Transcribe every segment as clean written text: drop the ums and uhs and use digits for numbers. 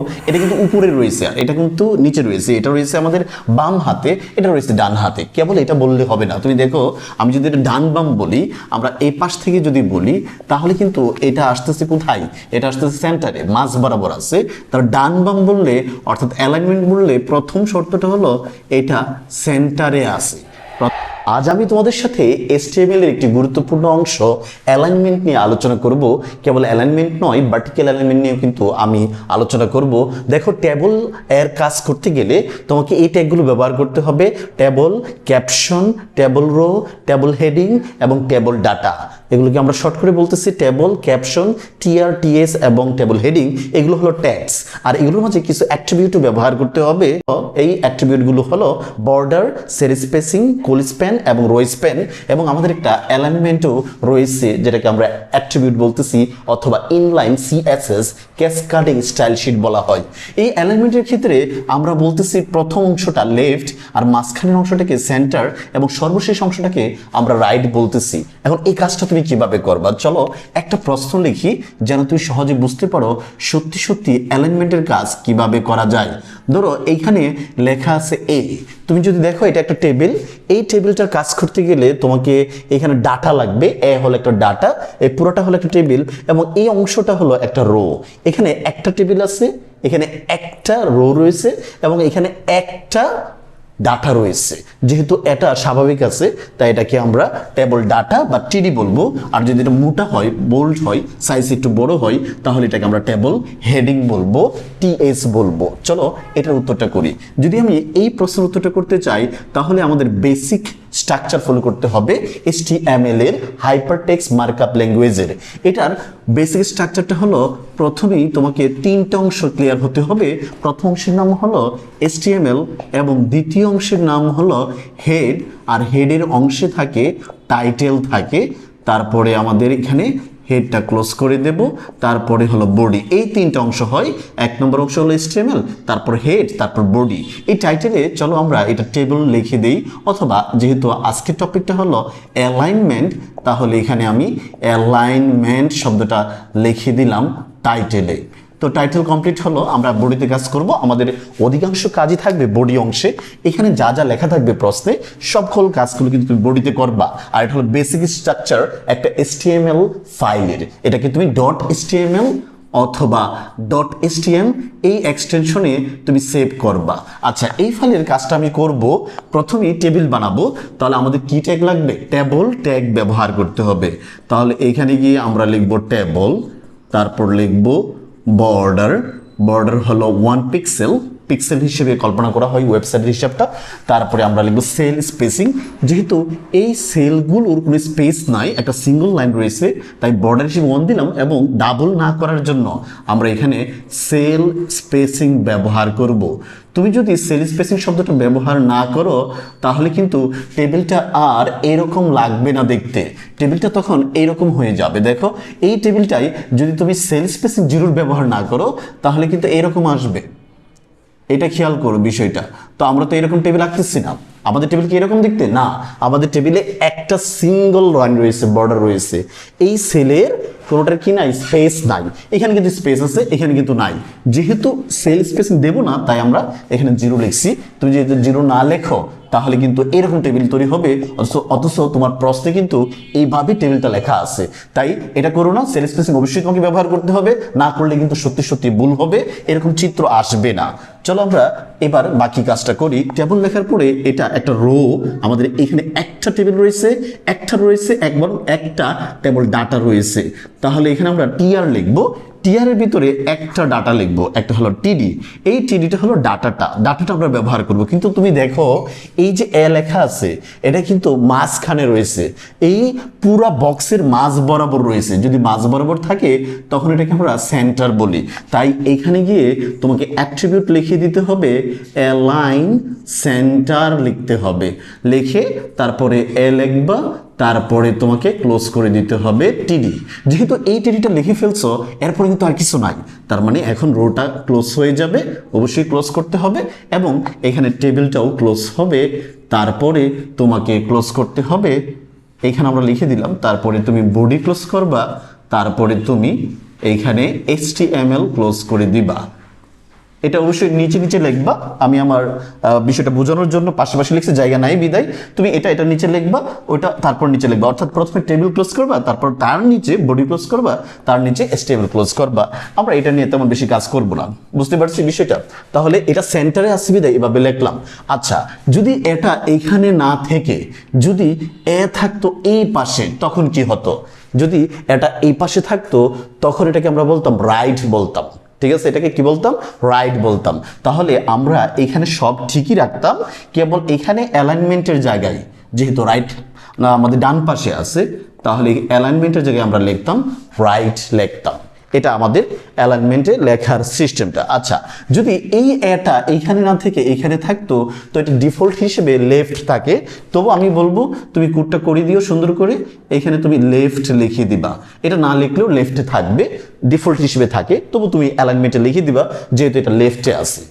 এটা কিন্তু উপরে রয়েছে, এটা কিন্তু নিচে রয়েছে, এটা রয়েছে আমাদের বাম হাতে, এটা রয়েছে ডান হাতে। কেবল এটা বললে হবে না, তুমি দেখো আমি যদি এটা ডান বাম বলি, আমরা এই পাশ থেকে যদি বলি তাহলে কিন্তু এটা আসতেছে কোথায়, এটা আসতেছে সেন্টারে, মাঝ বরাবর আছে। তার ডান বাম বললে অর্থাৎ অ্যালাইনমেন্ট বললে প্রথম শর্তটা হলো এটা সেন্টারে আছে। আজ আমি তোমাদের সাথে HTML এর একটি গুরুত্বপূর্ণ অংশ অ্যালাইনমেন্ট নিয়ে আলোচনা করব। কেবল অ্যালাইনমেন্ট নয়, ভার্টিক্যাল অ্যালাইনমেন্ট নিয়েও কিন্তু আমি আলোচনা করব। দেখো, টেবল এর কাজ করতে গেলে তোমাকে এই ট্যাগগুলো ব্যবহার করতে হবে: table, caption, table row, table heading এবং টেবল ডাটা। এগুলোকে আমরা শর্ট করে বলতেছি টেবল, ক্যাপশন, TRTS এবং টেবল হেডিং। এগুলো হলো ট্যাগস, আর এগুলোর মাঝে কিছু অ্যাট্রিবিউটও ব্যবহার করতে হবে। এই অ্যাট্রিবিউটগুলো হলো বর্ডার, সেল স্পেসিং, কোল স্প্যান এবং রো স্প্যান। এবং আমাদের একটা অ্যালাইনমেন্টও রয়েছে যেটাকে আমরা অ্যাট্রিবিউট বলতেছি, অথবা ইনলাইন CSS ক্যাসকাডিং স্টাইল শিট বলা হয়। এই অ্যালাইনমেন্টের ক্ষেত্রে আমরা বলতেছি প্রথম অংশটা লেফট, আর মাঝখানের অংশটাকে সেন্টার, এবং সর্বশেষ অংশটাকে আমরা রাইট বলতেছি। এখন এই কাজটা তুমি কিভাবে করবা? চলো একটা প্রশ্ন লিখি যেন তুমি সহজে বুঝতে পারো সত্যি সত্যি অ্যালাইনমেন্টের কাজ কিভাবে করা যায়। ধরো এইখানে লেখা আছে এ, তুমি যদি দেখো এটা একটা টেবিল। এই টেবিলটার কাজ করতে গেলে তোমাকে এখানে ডাটা লাগবে। এ হলো একটা ডাটা, এই পুরোটা হলো একটা টেবিল, এবং এই অংশটা হলো একটা রো। এখানে একটা টেবিল আছে, এখানে একটা রো রয়েছে, এবং এখানে একটা ডাটা রয়েছে। যেহেতু এটা স্বাভাবিক আছে তাই এটাকে আমরা টেবল ডাটা বা TD বলবো। আর যদি এটা মোটা হয়, বোল্ড হয়, সাইজ একটু বড় হয়, তাহলে এটাকে আমরা টেবল হেডিং বলবো, TS বলবো। চলো এটার উত্তরটা করি। যদি আমি এই প্রশ্নের উত্তরটা করতে চাই তাহলে আমাদের বেসিক স্ট্রাকচার ফলো করতে হবে HTML এর হাইপারটেক্সট মার্কআপ ল্যাঙ্গুয়েজের। এটার বেসিক স্ট্রাকচারটা হলো, প্রথমেই তোমাকে তিনটা অংশ ক্লিয়ার হতে হবে। প্রথম অংশের নাম হলো HTML, এবং দ্বিতীয় অংশের নাম হলো হেড, আর হেডের অংশে থাকে টাইটেল থাকে। তারপরে আমাদের এখানে হেডটা ক্লোজ করে দেব, তারপরে হলো বডি। এই তিনটা অংশ হয়। এক নম্বর অংশ হলো HTML, তারপর হেড, তারপর বডি। এই টাইটেলে চলো আমরা এটা টেবিল লিখে দেই, অথবা যেহেতু আজকের টপিকটা হলো অ্যালাইনমেন্ট, তাহলে এখানে আমি অ্যালাইনমেন্ট শব্দটা লিখে দিলাম টাইটেলে। তো টাইটেল কমপ্লিট হলো, আমরা বডিতে কাজ করব। আমাদের অধিকাংশ কাজই থাকবে বডি অংশে। এখানে যা যা লেখা থাকবে প্রশ্নে সকল কাজগুলো কিন্তু তুমি বডিতে করবা। আর এটা হলো বেসিক স্ট্রাকচার একটা HTML ফাইলের। এটাকে তুমি .html অথবা .stm এই এক্সটেনশনে তুমি সেভ করবা। আচ্ছা, এই ফাইলের কাজটা আমি করব। প্রথমেই টেবিল বানাবো, তাহলে আমাদের কি ট্যাগ লাগবে? টেবল ট্যাগ ব্যবহার করতে হবে। তাহলে এখানে গিয়ে আমরা লিখব টেবল, তারপর লিখব বর্ডার। বর্ডার হলো 1 পিক্সেল, পিক্সেল হিসেবে কল্পনা করা হয় ওয়েবসাইটের হিসাবটা। তারপরে আমরা লিখব সেল স্পেসিং। যেহেতু এই সেলগুলোর কোনো স্পেস নাই, একটা সিঙ্গল লাইন রয়েছে, তাই বর্ডার হিসেবে 1 দিলাম, এবং ডাবল না করার জন্য আমরা এখানে সেল স্পেসিং ব্যবহার করব। তুমি যদি সেল স্পেসিং শব্দটা ব্যবহার না করো তাহলে কিন্তু টেবিলটা আর এরকম লাগবে না দেখতে, টেবিলটা তখন এইরকম হয়ে যাবে। দেখো, এই টেবিলটাই যদি তুমি সেল স্পেসিং জিরোর ব্যবহার না করো তাহলে কিন্তু এরকম আসবে। এটা খেয়াল করো বিষয়টা। তো আমরা তো এরকম টেবিল আঁকতেছি না, আমাদের টেবিল কি এরকম দেখতে না, আমাদের টেবিলে একটা সিঙ্গল লাইন রয়েছে, বর্ডার রয়েছে। এই সেলের কোনোটার কি নাই, স্পেস নাই। এখানে কিন্তু স্পেস আছে, এখানে কিন্তু নাই। যেহেতু সেল স্পেসিং দেবো না তাই আমরা এখানে জিরো লিখছি। তুমি যদি জিরো না লেখো তাহলে কিন্তু এরকম টেবিল তৈরি হবে, অথচ তোমার প্রশ্নে কিন্তু এইভাবে টেবিলটা লেখা আছে। তাই এটা করো না, সেল স্পেসিং অবশ্যই তোমাকে ব্যবহার করতে হবে, না করলে কিন্তু সত্যি সত্যি ভুল হবে, এরকম চিত্র আসবে না। চলো আমরা এবার বাকি কাজটা করি। টেবিল লেখার পরে এটা একটা রো, আমাদের এখানে একটা টেবিল রয়েছে, একটা রয়েছে একবার একটা টেবিল ডাটা রয়েছে। তাহলে এখানে আমরা TR লিখবো, TR এর ভিতরে একটা ডাটা লিখবো, একটা হলো TD। এই TDটা হলো ডাটাটা আমরা ব্যবহার করব। কিন্তু তুমি দেখো এই যে এ লেখা আছে এটা কিন্তু মাঝখানে রয়েছে, এই পুরা বক্সের মাঝ বরাবর রয়েছে। যদি মাঝ বরাবর থাকে তখন এটাকে আমরা সেন্টার বলি। তাই এখানে গিয়ে তোমাকে অ্যাট্রিবিউট লিখে দিতে হবে, অ্যালাইন সেন্টার লিখতে হবে। লিখে তারপরে এ লিখবা, তারপরে তোমাকে ক্লোজ করে দিতে হবে TD। যেহেতু এই TDটা লিখে ফেলছো এরপরে কিন্তু আর কিছু নাই, তার মানে এখন রোটা ক্লোজ হয়ে যাবে, অবশ্যই ক্লোজ করতে হবে, এবং এখানে টেবিলটাও ক্লোজ হবে। তারপরে তোমাকে ক্লোজ করতে হবে, এখানে আমরা লিখে দিলাম। তারপরে তুমি বডি ক্লোজ করবা, তারপরে তুমি এইখানে HTML ক্লোজ করে দিবা। এটা অবশ্যই নিচে নিচে লিখবা। আমি আমার বিষয়টা বোঝানোর জন্য পাশাপাশি লিখছি, জায়গা নাই বিদায় তুমি এটা নিচে লিখবা, ওটা তারপর নিচে লিখবা। অর্থাৎ প্রথমে টেবিল ক্লোজ করবা, তারপর তার নিচে বডি ক্লোজ করবা, তার নিচে স্টেবল ক্লোজ করবা। আমরা এটা নিয়ে তেমন বেশি কাজ করব না, বুঝতে পারছি বিষয়টা। তাহলে এটা সেন্টারে আসছে বিদায় এভাবে লিখলাম। আচ্ছা, যদি এটা এইখানে না থেকে যদি এ থাকতো এই পাশে, তখন কি হতো? যদি এটা এই পাশে থাকতো তখন এটাকে আমরা বলতাম রাইট বলতাম, ঠিক আছে? এটাকে কি বলতাম? রাইট বলতাম। তাহলে আমরা এখানে সব ঠিকই রাখতাম, কেবল এখানে অ্যালাইনমেন্টের জায়গায় যেহেতু রাইট না আমাদের ডান পাশে আছে, তাহলে অ্যালাইনমেন্টের জায়গায় আমরা লিখতাম রাইট লিখতাম। এটা আমাদের অ্যালাইনমেন্টে লেখার সিস্টেমটা। আচ্ছা, যদি এই এটা এইখানে না থেকে এইখানে থাকতো, তো এটা ডিফল্ট হিসেবে লেফট থাকে, তবু আমি বলবো তুমি কোডটা করে দিও সুন্দর করে, এখানে তুমি লেফট লিখে দিবা। এটা না লিখলেও লেফটে থাকবে, ডিফল্ট হিসেবে থাকে, তবু তুমি অ্যালাইনমেন্টে লিখে দিবা যেহেতু এটা লেফটে আছে।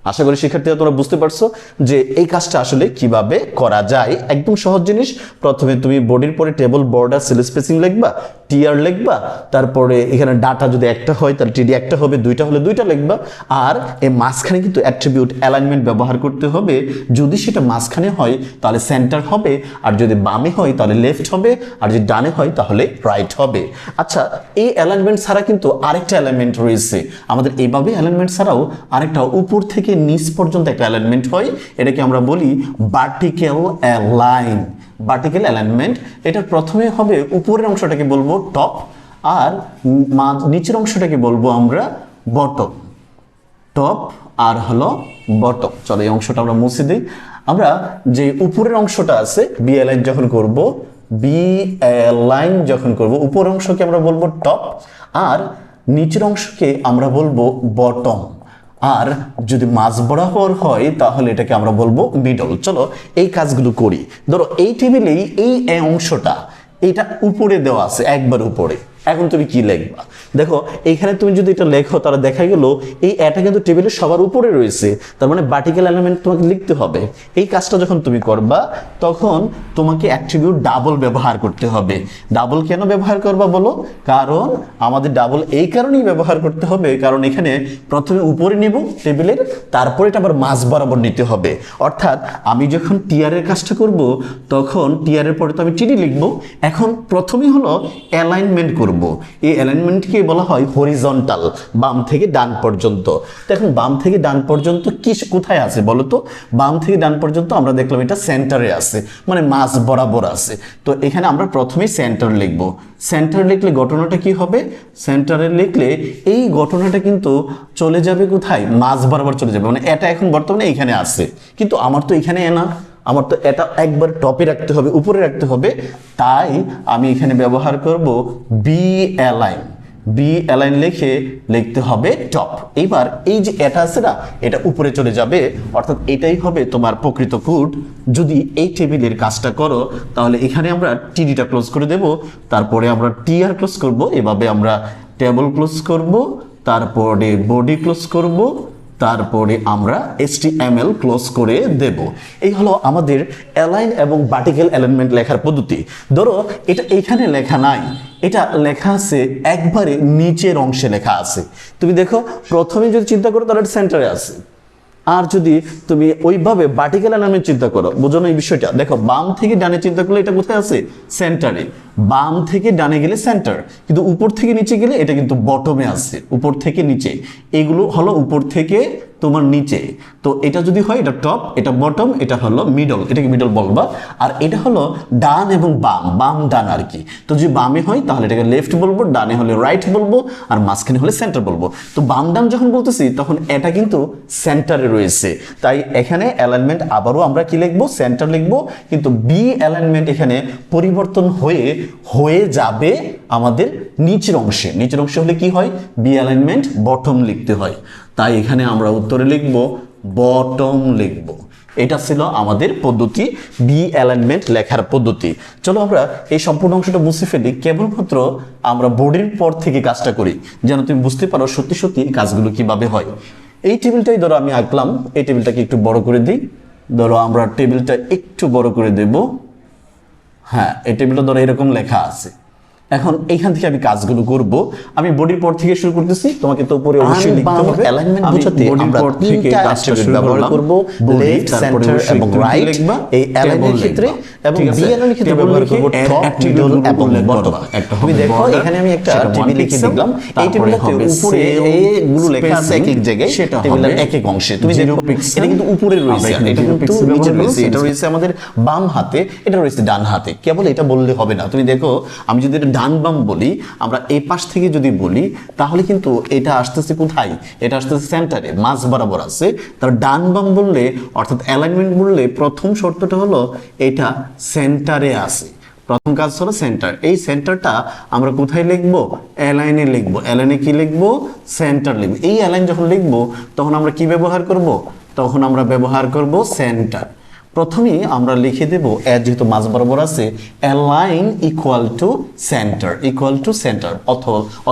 আশা করি শিক্ষার্থীরা তোমরা বুঝতে পারছো যে এই কাজটা আসলে কিভাবে করা যায়। একদম সহজ জিনিস। প্রথমে তুমি বডির পরে টেবল, বর্ডার, সেল স্পেসিং লিখবা, টিআর লিখবা, তারপরে এখানে ডাটা যদি একটা হয় তাহলে টিডি একটা হবে, দুইটা হলে দুইটা লিখবা। আর এই মাঝখানে কিন্তু অ্যাট্রিবিউট অ্যালাইনমেন্ট ব্যবহার করতে হবে। যদি সেটা মাঝখানে হয় তাহলে সেন্টার হবে, আর যদি বামে হয় তাহলে লেফট হবে, আর যদি ডানে হয় তাহলে রাইট হবে। আচ্ছা, এই অ্যালাইনমেন্ট ছাড়া কিন্তু আরেকটা অ্যালাইনমেন্ট রয়েছে আমাদের। এইভাবে অ্যালাইনমেন্ট ছাড়াও আরেকটা উপর থেকে নিচ পর্যন্ত একটা অ্যালাইনমেন্ট হয়, এটাকে আমরা বলি ভার্টিক্যাল অ্যালাইন। ভার্টিক্যাল অ্যালাইনমেন্ট, এটা প্রথমে হবে উপরের অংশটাকে বলবো টপ, আর নিচের অংশটাকে বলবো আমরা বটম। টপ আর হলো বটম। চলো এই অংশটা আমরা মুছে দিই। আমরা যে উপরের অংশটা আছে বি অ্যালাইন যখন করব, বি অ্যালাইন যখন করব, উপরের অংশকে আমরা বলবো টপ, আর নিচের অংশকে আমরা বলবো বটম। আর যদি মাঝ বরাবর হয় তাহলে এটাকে আমরা বলবো মিডল। চলো এই কাজগুলো করি। ধরো এই টেবিলেই এই অংশটা এটা উপরে দেওয়া আছে, একবার উপরে। এখন তুমি কি লিখবা? দেখো এইখানে তুমি যদি এটা লেখো তাহলে দেখা গেল এই এটা কিন্তু টেবিলের সবার উপরে রয়েছে, তার মানে ভার্টিক্যাল এলিমেন্ট তোমাকে লিখতে হবে। এই কাজটা যখন তুমি করবা তখন তোমাকে অ্যাট্রিবিউট ডাবল ব্যবহার করতে হবে। ডাবল কেন ব্যবহার করবা বলো? কারণ আমাদের ডাবল এই কারণেই ব্যবহার করতে হবে কারণ এখানে প্রথমে উপরে নেব টেবিলের, তারপরে এটা আবার মাঝ বরাবর নিতে হবে। অর্থাৎ আমি যখন টিআরের কাজটা করব তখন টিআরের পরে তো আমি টিডি লিখবো। এখন প্রথমেই হলো অ্যালাইনমেন্ট করব। এই অ্যালাইনমেন্টকে বলা হয় হরিজন্টাল, বাম থেকে ডান পর্যন্ত। তো এখন বাম থেকে ডান পর্যন্ত কি কোথায় আছে বলো তো? বাম থেকে ডান পর্যন্ত আমরা দেখলাম এটা সেন্টারে আছে, মানে মাঝ বরাবর আছে। তো এখানে আমরা প্রথমেই সেন্টার লিখব। সেন্টার লিখলে ঘটনাটা কি হবে? সেন্টারে লিখলে এই ঘটনাটা কিন্তু চলে যাবে কোথায়? মাঝ বরাবর চলে যাবে। মানে এটা এখন বর্তমানে এইখানে আছে, কিন্তু আমার তো এখানে না, আমার তো এটা একবার টপে রাখতে হবে, উপরে রাখতে হবে। তাই আমি এখানে ব্যবহার করব বি অ্যালাইন। বি অ্যালাইন লিখতে হবে টপ। এইবার এই যে এটা আছে না, এটা উপরে চলে যাবে, অর্থাৎ এটাই হবে তোমার প্রকৃত কোড। যদি এই টেবিলের কাজটা করো তাহলে এখানে আমরা টিডিটা ক্লোজ করে দেব, তারপরে আমরা টিআর ক্লোজ করব, এভাবে আমরা টেবল ক্লোজ করব, তারপরে বডি ক্লোজ করব, তারপরে আমরা HTML ক্লোজ করে দেব। এই হলো আমাদের অ্যালাইন এবং ভার্টিক্যাল অ্যালাইনমেন্ট লেখার পদ্ধতি। ধরো এটা এখানে লেখা নাই, এটা লেখা আছে একবারে নিচের অংশে লেখা আছে। তুমি দেখো প্রথমে যদি চিন্তা করো তাহলে সেন্টারে আছে, আর যদি তুমি ওইভাবে ভার্টিক্যাল অ্যালাইনমেন্ট চিন্তা করো, বোঝো না এই বিষয়টা? দেখো বাম থেকে ডানে চিন্তা করলে এটা কোথায় আছে? সেন্টারে। বাম থেকে ডানে গেলে সেন্টার, কিন্তু উপর থেকে নিচে গেলে এটা কিন্তু বটমে আছে। উপর থেকে নিচে, এগুলো হলো উপর থেকে তোমার নিচে। তো এটা যদি হয় এটা টপ, এটা বটম, এটা হলো মিডল, এটাকে মিডল বলবা। আর এটা হলো ডান এবং বাম, বাম ডান আর কি। তো যদি বামে হয় তাহলে এটাকে লেফট বলবো, ডানে হলে রাইট বলবো, আর মাঝখানে হলে সেন্টার বলবো। তো বাম ডান যখন বলতেছি তখন এটা কিন্তু সেন্টারে রয়েছে, তাই এখানে অ্যালাইনমেন্ট আবারও আমরা কি লিখবো? সেন্টার লিখবো। কিন্তু বি অ্যালাইনমেন্ট এখানে পরিবর্তন হয়ে যাবে আমাদের নিচের অংশে। নিচের অংশে হলে কি হয়? বি অ্যালাইনমেন্ট বটম লিখতে হয়, তাই এখানে আমরা উত্তরে লিখব বটম লিখব। এটা ছিল আমাদের পদ্ধতি, বি অ্যালাইনমেন্ট লেখার পদ্ধতি। চলো আমরা এই সম্পূর্ণ অংশটা মুছে ফেলি, কেবলমাত্র আমরা বোর্ডের পর থেকে কাজটা করি যেন তুমি বুঝতে পারো সত্যি সত্যি কাজগুলো কিভাবে হয়। এই টেবিলটাই ধরো আমি আঁকলাম, এই টেবিলটাকে একটু বড় করে দিই। ধরো আমরা টেবিলটা একটু বড় করে দেব। হ্যাঁ, এই টেবিলটা ধরো এরকম লেখা আছে। এখন এইখান থেকে আমি কাজগুলো করব। আমি বডির পর থেকে শুরু করতেছি, তোমাকে তো উপরে অবশ্যই লিখতে হবে। অ্যালাইনমেন্ট বোঝাতে আমরা তিনটা অ্যাট্রিবিউট ব্যবহার করব, লেফট, সেন্টার এবং রাইট। এই অ্যালাইনের ক্ষেত্রে এবং বি অ্যালাইনের ক্ষেত্রে ব্যবহার করব টপ, মিডল এবং বটম। তুমি দেখো এখানে আমি একটা টেবিল লিখে দিলাম। এই টেবিলটাতে উপরে এগুলো লেখা আছে এক এক জায়গায়, টেবিলের এক এক অংশে। তুমি দেখো এটা কিন্তু উপরে রয়েছে, এটা কিন্তু নিচে রয়েছে। এটা রয়েছে আমাদের বাম হাতে, এটা রয়েছে ডান হাতে। কেবল এটা বললে হবে না। তুমি দেখো আমি যদি এটা ডান বাম বলি, আমরা এই পাশ থেকে যদি বলি, তাহলে কিন্তু এটা আসতেছে কোথায়? এটা আসতেছে সেন্টারে, মাঝ বরাবর আছে। তার ডান বাম বললে অর্থাৎ অ্যালাইনমেন্ট বললে প্রথম শর্তটা হলো এটা সেন্টারে আছে। প্রথম কাজ হলো সেন্টার। এই সেন্টারটা আমরা কোথায় লিখবো? অ্যালাইনে লিখবো। অ্যালাইনে কি লিখবো? সেন্টার লিখবো। এই অ্যালাইন যখন লিখবো তখন আমরা কি ব্যবহার করব? তখন আমরা ব্যবহার করব সেন্টার। প্রথমেই আমরা লিখে দেব যেহেতু মাঝ বরাবর আছে, align equal to centre, equal to centre.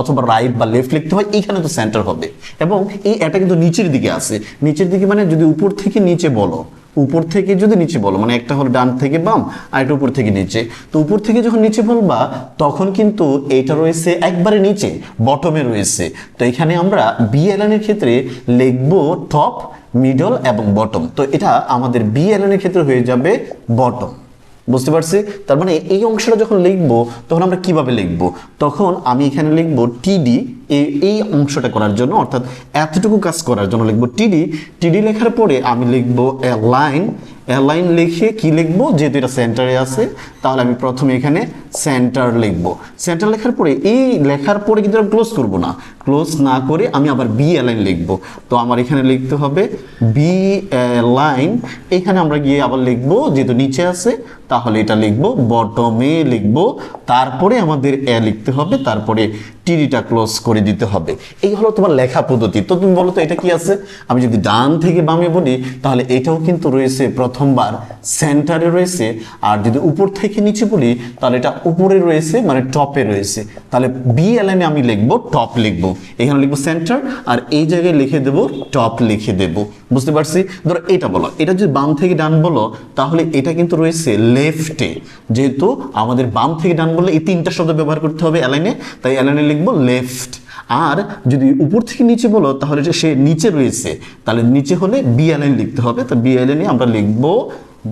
অথবা রাইট বা লেফট লিখতে হয়, এইখানে তো সেন্টার হবে। এবং এটা কিন্তু নিচের দিকে আছে। নিচের দিকে মানে যদি উপর থেকে নিচে বলো, উপর থেকে যদি নিচে বলো, মানে একটা হলো ডান থেকে বাম আর একটা উপর থেকে নিচে। তো উপর থেকে যখন নিচে বলবা তখন কিন্তু এটা রয়েছে একবারে নিচে, বটমে রয়েছে। তো এখানে আমরা বি অ্যালাইনের ক্ষেত্রে লিখবো টপ, মিডল এবং বটম। তো এটা আমাদের বি অ্যালাইনের ক্ষেত্রে হয়ে যাবে বটম। বুঝতে পারছি? তার মানে এই অংশটা যখন লিখবো তখন আমরা কিভাবে লিখবো? তখন আমি এখানে লিখবো টিডি, এই অংশটা করার জন্য, অর্থাৎ এতটুকু কাজ করার জন্য লিখবো টিডি। টিডি লেখার পরে আমি লিখবো অ্যালাইন। অ্যালাইন লিখে কি লিখবো? যেহেতু এটা সেন্টারে আছে তাহলে আমি প্রথমে এখানে সেন্টার লিখবো। সেন্টার লেখার পরে এই লেখার পরে কিন্তু ক্লোজ করবো না, ক্লোজ না করে আমি আবার বি অ্যালাইন লিখবো। তো আমার এখানে লিখতে হবে বি অ্যালাইন। এখানে আমরা গিয়ে আবার লিখবো, যেহেতু নিচে আছে তাহলে এটা লিখবো বটমে লিখবো। তারপরে আমাদের লিখতে হবে, তারপরে টিডিটা ক্লোজ করে দিতে হবে। এই হলো তোমার লেখা পদ্ধতি। তো তুমি বলো তো এটা কি আছে? আমি যদি ডান থেকে বামে বলি তাহলে এটাও কিন্তু রয়েছে প্রথমবার সেন্টারে রয়েছে। আর যদি উপর থেকে নিচে বলি তাহলে এটা উপরে রয়েছে, মানে টপে রয়েছে। তাহলে বি অ্যালাইনে আমি লিখবো টপ লিখবো, এখানে লিখবো সেন্টার, আর এই জায়গায় লিখে দেবো টপ লিখে দেবো। বুঝতে পারছি? ধরো এটা বলো, এটা যদি বাম থেকে ডান বলো তাহলে এটা কিন্তু রয়েছে লেফটে। যেহেতু আমাদের বাম থেকে ডান বললে এই তিনটা শব্দ ব্যবহার করতে হবে অ্যালাইনে, তাই অ্যালাইনে লিখবো লেফট। আর যদি উপর থেকে নিচে বলো তাহলে সে নিচে রয়েছে, তাহলে নিচে হলে বি অ্যালাইন লিখতে হবে। তো বি অ্যালাইনে আমরা লিখবো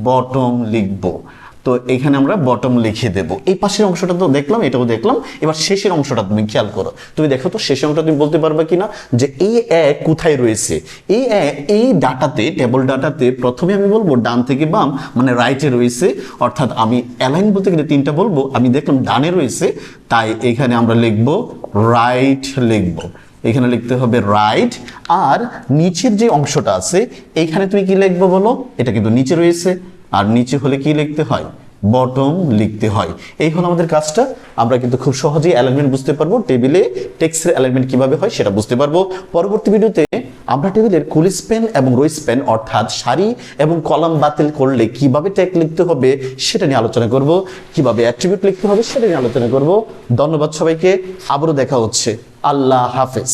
বটম লিখবো। তো এখানে আমরা বটম লিখে দেব। এই পাশের অংশটা তো দেখলাম, এটাও দেখলাম। এবার শেষের অংশটা তুমি খেয়াল করো। তুমি দেখো তো শেষের অংশটা তুমি বলতে পারবে কিনা যে এই কোথায় রয়েছে? এই ডাটাতে, টেবল ডাটাতে প্রথমে আমি বলবো ডান থেকে বাম, মানে রাইটে রয়েছে। অর্থাৎ আমি অ্যালাইন বলতে গেলে তিনটা বলবো, আমি দেখলাম ডানে রয়েছে, তাই এখানে আমরা লিখবো রাইট লিখবো। এখানে লিখতে হবে রাইট। আর নিচের যে অংশটা আছে এইখানে তুমি কি লিখবো বলো? এটা কিন্তু নিচে রয়েছে, আর নিচে হলে কি লিখতে হয়? বটম লিখতে হয়। এই হলো আমাদের কাজটা। আমরা কিন্তু খুব সহজেই অ্যালাইনমেন্ট বুঝতে পারবো, টেবিলে টেক্সটের অ্যালাইনমেন্ট কিভাবে হয় সেটা বুঝতে পারবো। পরবর্তী ভিডিওতে আমরা টেবিলের কুলি স্প্যান এবং রো স্প্যান, অর্থাৎ সারি এবং কলাম বাতিল করলে কিভাবে ট্যাগ লিখতে হবে সেটা নিয়ে আলোচনা করব, কিভাবে অ্যাট্রিবিউট লিখতে হবে সেটা নিয়ে আলোচনা করব। ধন্যবাদ সবাইকে, আবারও দেখা হচ্ছে। আল্লাহ হাফেজ।